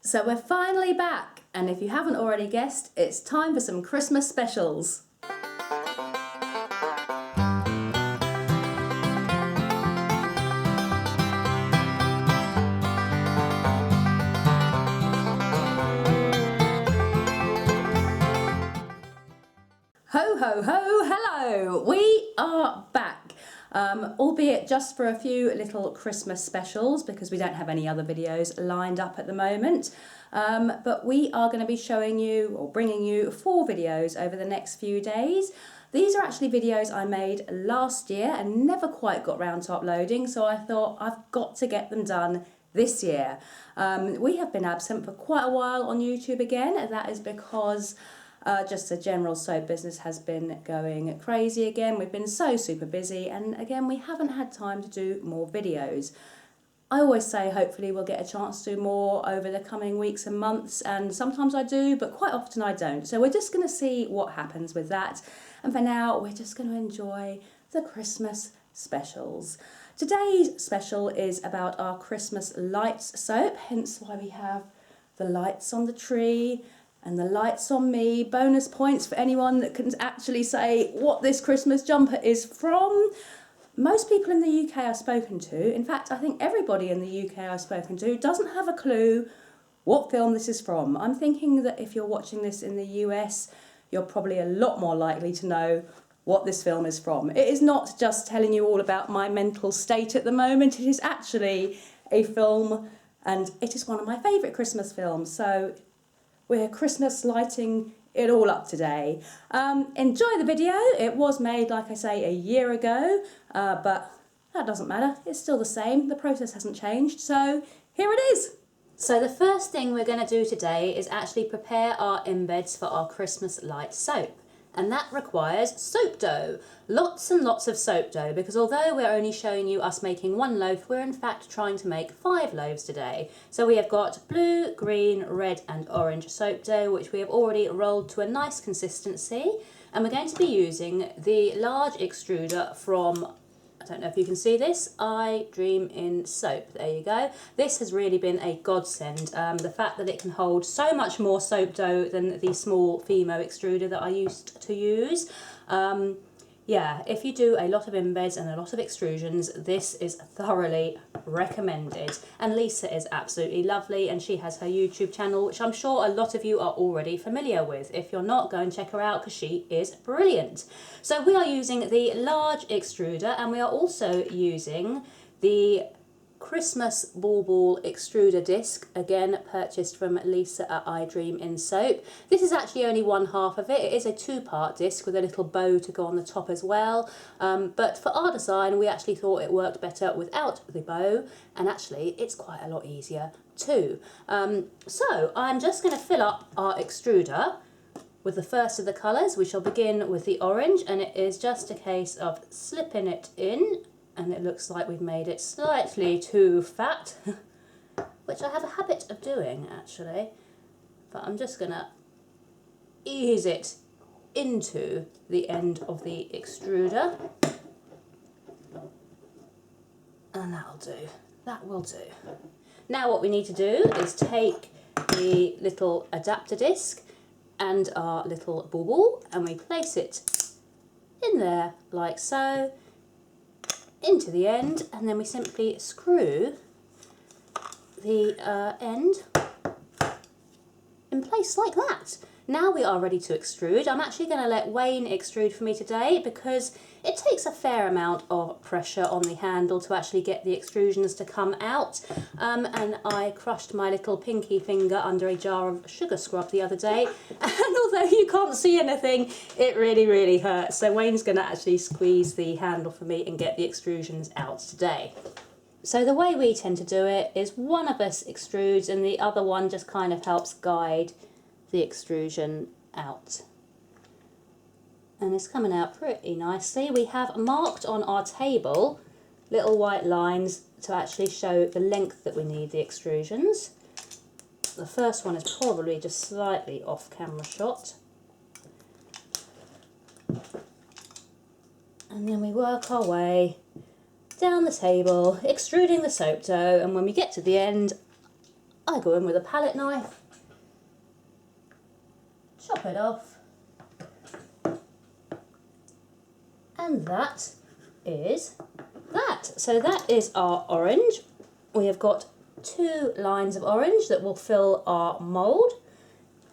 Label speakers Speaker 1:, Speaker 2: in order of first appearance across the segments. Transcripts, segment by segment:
Speaker 1: So we're finally back, and if you haven't already guessed, it's time for some Christmas specials. Ho, ho, ho, hello! We are back, albeit just for a few little Christmas specials because we don't have any other videos lined up at the moment. But we are going to be showing you or bringing you 4 videos over the next few days. These are actually videos I made last year and never quite got round to uploading, so I thought I've got to get them done this year. We have been absent for quite a while on YouTube again, and that is because just the general soap business has been going crazy again. We've been so super busy, and again we haven't had time to do more videos. I always say hopefully we'll get a chance to do more over the coming weeks and months, and sometimes I do, but quite often I don't. So we're just going to see what happens with that, and for now we're just going to enjoy the Christmas specials. Today's special is about our Christmas lights soap, hence why we have the lights on the tree and the lights on me. Bonus points for anyone that can actually say what this Christmas jumper is from. Most people in the UK I've spoken to, in fact I think everybody in the UK I've spoken to, doesn't have a clue what film this is from. I'm thinking that if you're watching this in the US, you're probably a lot more likely to know what this film is from. It is not just telling you all about my mental state at the moment, it is actually a film, and it is one of my favourite Christmas films, so we're Christmas lighting it all up today. Enjoy the video. It was made, like I say, a year ago, but that doesn't matter. It's still the same. The process hasn't changed, so here it is. So the first thing we're going to do today is actually prepare our embeds for our Christmas light soap. And that requires soap dough. Lots and lots of soap dough, because although we're only showing you us making 1 loaf, we're in fact trying to make 5 loaves today. So we have got blue, green, red and orange soap dough, which we have already rolled to a nice consistency. And we're going to be using the large extruder from, I don't know if you can see this, I Dream in Soap. There you go. This has really been a godsend. The fact that it can hold so much more soap dough than the small Fimo extruder that I used to use. Yeah, if you do a lot of embeds and a lot of extrusions, this is thoroughly recommended. And Lisa is absolutely lovely, and she has her YouTube channel, which I'm sure a lot of you are already familiar with. If you're not, go and check her out because she is brilliant. So we are using the large extruder, and we are also using the Christmas bauble extruder disc, again purchased from Lisa at I Dream in Soap. This is actually only 1/2 of it. It is a 2-part disc with a little bow to go on the top as well. But for our design, we actually thought it worked better without the bow, and actually it's quite a lot easier too. So I'm just going to fill up our extruder with the first of the colours. We shall begin with the orange, and it is just a case of slipping it in. And it looks like we've made it slightly too fat, which I have a habit of doing actually. But I'm just going to ease it into the end of the extruder. And that'll do. That will do. Now what we need to do is take the little adapter disc and our little bauble, and we place it in there like so, into the end, and then we simply screw the end in place like that. Now we are ready to extrude. I'm actually going to let Wayne extrude for me today because it takes a fair amount of pressure on the handle to actually get the extrusions to come out. And I crushed my little pinky finger under a jar of sugar scrub the other day, and although you can't see anything, it really hurts. So Wayne's going to actually squeeze the handle for me and get the extrusions out today. So the way we tend to do it is one of us extrudes and the other one just kind of helps guide the extrusion out. And it's coming out pretty nicely. We have marked on our table little white lines to actually show the length that we need the extrusions. The first one is probably just slightly off camera shot. And then we work our way down the table, extruding the soap dough, and when we get to the end, I go in with a palette knife, chop it off, and that is that. So that is our orange. We have got 2 lines of orange that will fill our mould,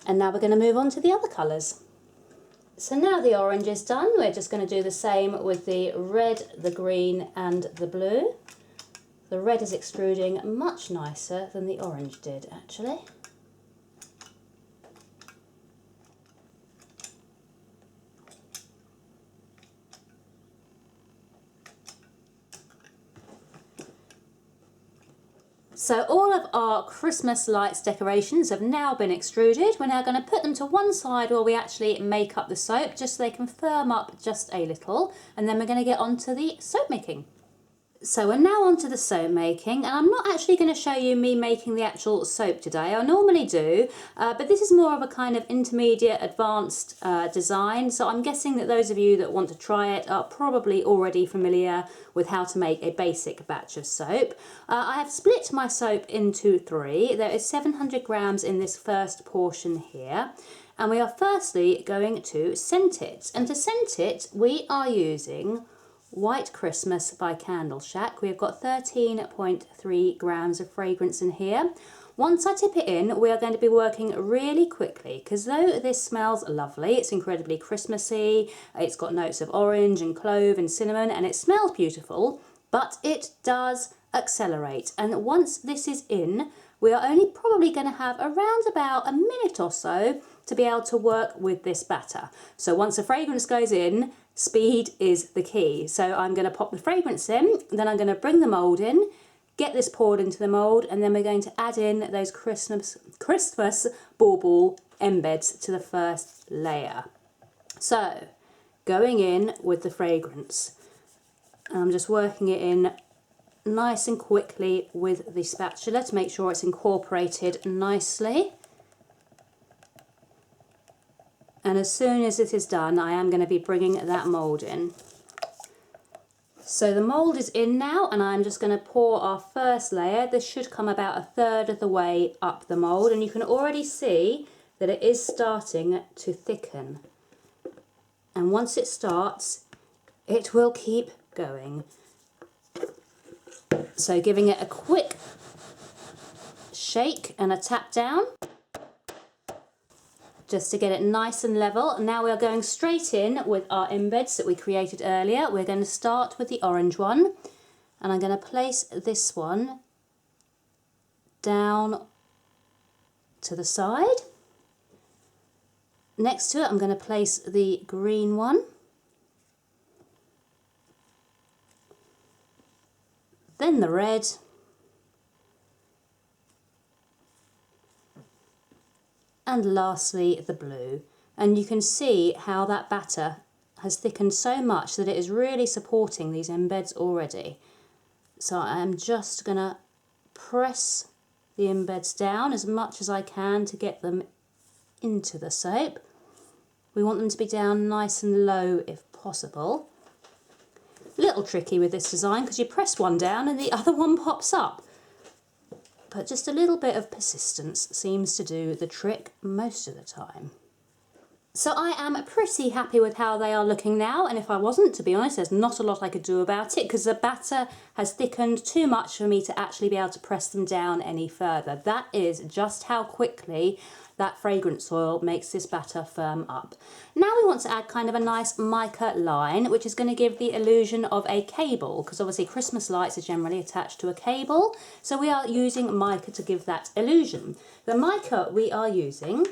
Speaker 1: and now we're going to move on to the other colours. So now the orange is done, we're just going to do the same with the red, the green and the blue. The red is extruding much nicer than the orange did actually. So all of our Christmas lights decorations have now been extruded. We're now going to put them to one side while we actually make up the soap, just so they can firm up just a little, and then we're going to get on to the soap making. So we're now on to the soap making, and I'm not actually going to show you me making the actual soap today. I normally do, but this is more of a kind of intermediate advanced design, so I'm guessing that those of you that want to try it are probably already familiar with how to make a basic batch of soap. I have split my soap into 3. There is 700 grams in this first portion here, and we are firstly going to scent it. And to scent it, we are using White Christmas by Candleshack. We've got 13.3 grams of fragrance in here. Once I tip it in, we are going to be working really quickly, because though this smells lovely, it's incredibly Christmassy, it's got notes of orange and clove and cinnamon, and it smells beautiful, but it does accelerate. And once this is in, we are only probably going to have around about a minute or so to be able to work with this batter. So once the fragrance goes in, speed is the key. So I'm going to pop the fragrance in, then I'm going to bring the mould in, get this poured into the mould, and then we're going to add in those Christmas bauble embeds to the first layer. So going in with the fragrance, I'm just working it in nice and quickly with the spatula to make sure it's incorporated nicely. And as soon as it is done, I am going to be bringing that mould in. So the mould is in now, and I'm just going to pour our first layer. This should come about 1/3 of the way up the mould, and you can already see that it is starting to thicken. And once it starts, it will keep going. So giving it a quick shake and a tap down, just to get it nice and level. Now we are going straight in with our embeds that we created earlier. We're going to start with the orange one, and I'm going to place this one down to the side. Next to it, I'm going to place the green one, then the red, and lastly the blue. And you can see how that batter has thickened so much that it is really supporting these embeds already. So I'm just going to press the embeds down as much as I can to get them into the soap. We want them to be down nice and low if possible. A little tricky with this design because you press one down and the other one pops up. But just a little bit of persistence seems to do the trick most of the time. So I am pretty happy with how they are looking now, and if I wasn't, to be honest, there's not a lot I could do about it because the batter has thickened too much for me to actually be able to press them down any further. That is just how quickly that fragrance oil makes this batter firm up. Now we want to add kind of a nice mica line, which is going to give the illusion of a cable, because obviously Christmas lights are generally attached to a cable, so we are using mica to give that illusion. The mica we are using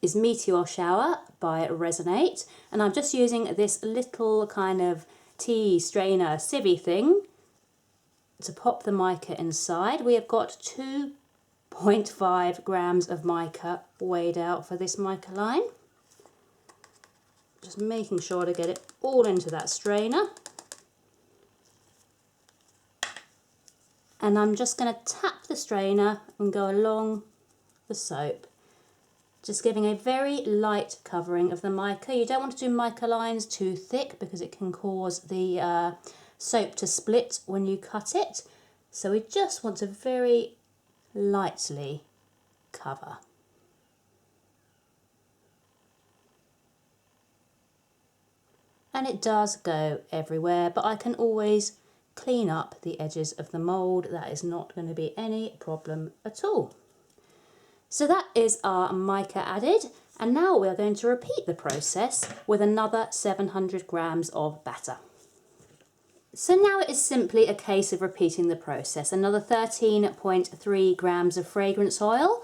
Speaker 1: is Meteor Shower by Resonate, and I'm just using this little kind of tea strainer sievie thing to pop the mica inside. We have got 2.5 grams of mica weighed out for this mica line. Just making sure to get it all into that strainer. And I'm just going to tap the strainer and go along the soap, just giving a very light covering of the mica. You don't want to do mica lines too thick because it can cause the soap to split when you cut it. So we just want a very lightly cover. And it does go everywhere, but I can always clean up the edges of the mould. That is not going to be any problem at all. So that is our mica added, and now we are going to repeat the process with another 700 grams of batter. So now it is simply a case of repeating the process. Another 13.3 grams of fragrance oil.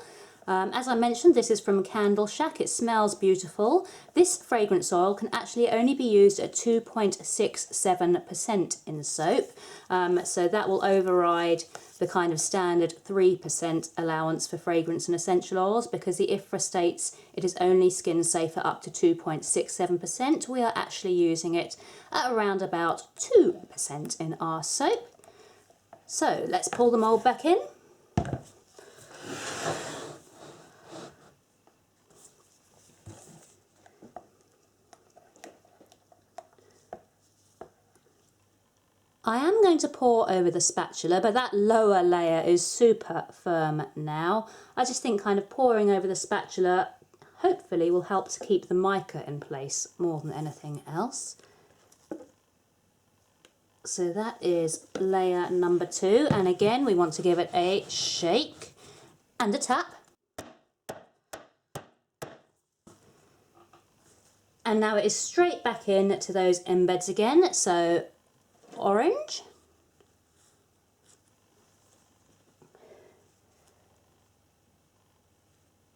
Speaker 1: As I mentioned, this is from Candleshack. It smells beautiful. This fragrance oil can actually only be used at 2.67% in soap. So that will override the kind of standard 3% allowance for fragrance and essential oils, because the IFRA states it is only skin safe at up to 2.67%. We are actually using it at around about 2% in our soap. So let's pull the mould back in. I am going to pour over the spatula, but that lower layer is super firm now. I just think kind of pouring over the spatula hopefully will help to keep the mica in place more than anything else. So that is layer number 2, and again we want to give it a shake and a tap. And now it is straight back in to those embeds again. So orange,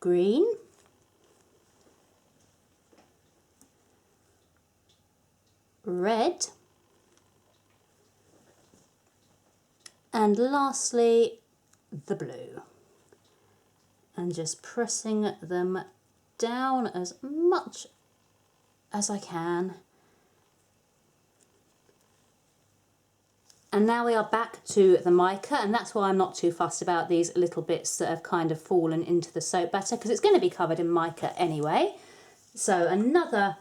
Speaker 1: green, red, and lastly the blue. And just pressing them down as much as I can. And now we are back to the mica, and that's why I'm not too fussed about these little bits that have kind of fallen into the soap batter, because it's going to be covered in mica anyway. So another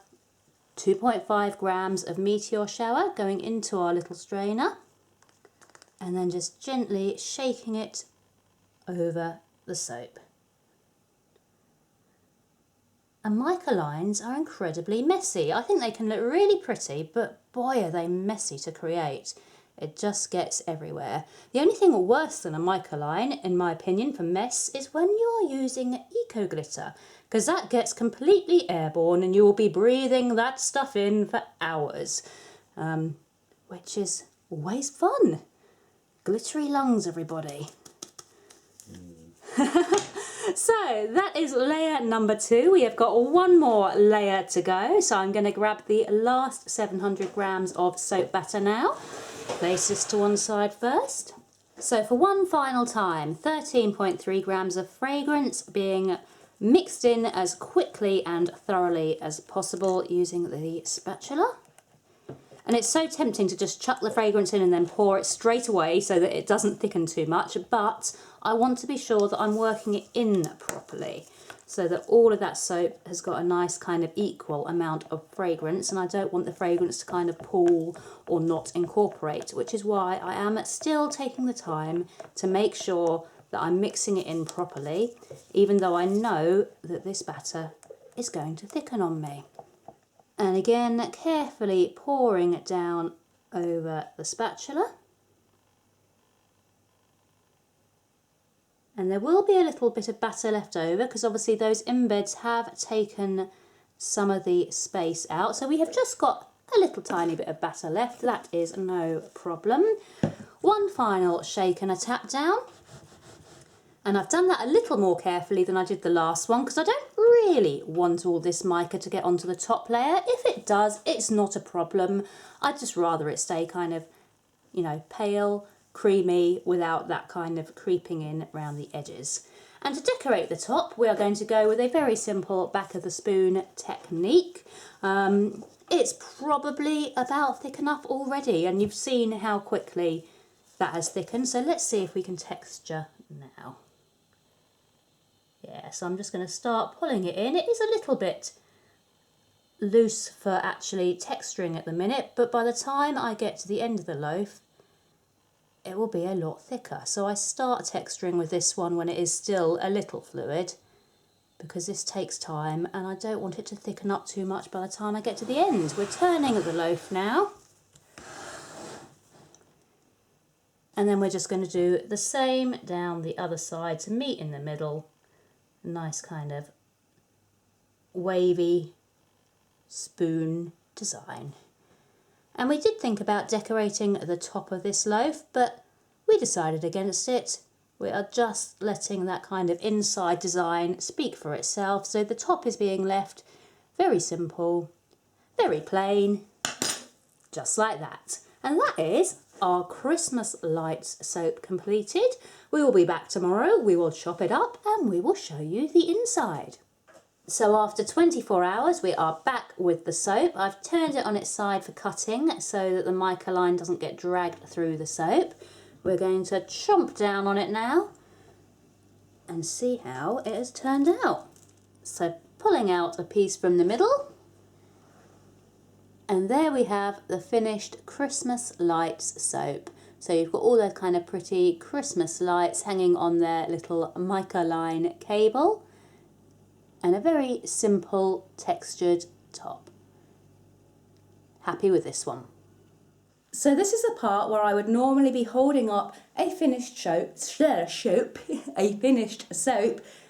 Speaker 1: 2.5 grams of meteor shower going into our little strainer, and then just gently shaking it over the soap. And mica lines are incredibly messy. I think they can look really pretty, but boy are they messy to create. It just gets everywhere. The only thing worse than a mica line, in my opinion, for mess is when you're using eco glitter, because that gets completely airborne and you will be breathing that stuff in for hours, which is always fun. Glittery lungs, everybody. So that is layer number 2. We have got one more layer to go. So I'm going to grab the last 700 grams of soap batter now. Place this to one side first. So for one final time, 13.3 grams of fragrance being mixed in as quickly and thoroughly as possible using the spatula. And it's so tempting to just chuck the fragrance in and then pour it straight away so that it doesn't thicken too much, but I want to be sure that I'm working it in properly so that all of that soap has got a nice kind of equal amount of fragrance, and I don't want the fragrance to kind of pool or not incorporate, which is why I am still taking the time to make sure that I'm mixing it in properly, even though I know that this batter is going to thicken on me. And again, carefully pouring it down over the spatula. And there will be a little bit of batter left over because obviously those embeds have taken some of the space out. So we have just got a little tiny bit of batter left. That is no problem. One final shake and a tap down. And I've done that a little more carefully than I did the last one because I don't really want all this mica to get onto the top layer. If it does, it's not a problem. I'd just rather it stay kind of, you know, pale, creamy without that kind of creeping in around the edges. And to decorate the top, we are going to go with a very simple back of the spoon technique. It's probably about thick enough already, and you've seen how quickly that has thickened. So let's see if we can texture now. Yeah, so I'm just going to start pulling it in. It is a little bit loose for actually texturing at the minute, but by the time I get to the end of the loaf, it will be a lot thicker. So I start texturing with this one when it is still a little fluid, because this takes time and I don't want it to thicken up too much by the time I get to the end. We're turning the loaf now. And then we're just going to do the same down the other side to meet in the middle. A nice kind of wavy spoon design. And we did think about decorating the top of this loaf, but we decided against it. We are just letting that kind of inside design speak for itself. So the top is being left very simple, very plain, just like that. And that is our Christmas lights soap completed. We will be back tomorrow. We will chop it up and we will show you the inside. So after 24 hours, we are back with the soap. I've turned it on its side for cutting so that the mica line doesn't get dragged through the soap. We're going to chomp down on it now and see how it has turned out. So pulling out a piece from the middle, and there we have the finished Christmas lights soap. So you've got all those kind of pretty Christmas lights hanging on their little mica line cable, and a very simple textured top. Happy with this one. So this is the part where I would normally be holding up a finished soap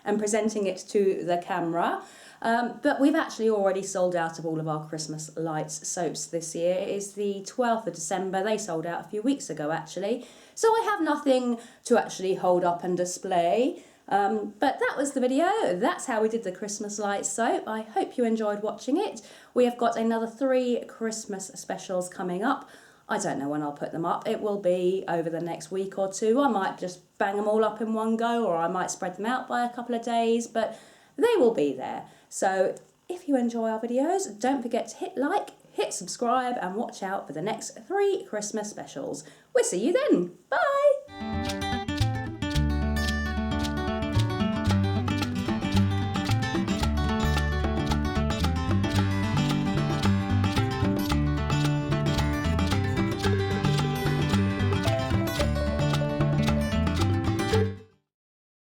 Speaker 1: and presenting it to the camera. But we've actually already sold out of all of our Christmas lights soaps this year. It is the 12th of December. They sold out a few weeks ago actually. So I have nothing to actually hold up and display. But that was the video. That's how we did the Christmas light soap. I hope you enjoyed watching it. We have got another 3 Christmas specials coming up. I don't know when I'll put them up. It will be over the next week or 2. I might just bang them all up in one go, or I might spread them out by a couple of days, but they will be there. So if you enjoy our videos, don't forget to hit like, hit subscribe, and watch out for the next 3 Christmas specials. We'll see you then. Bye!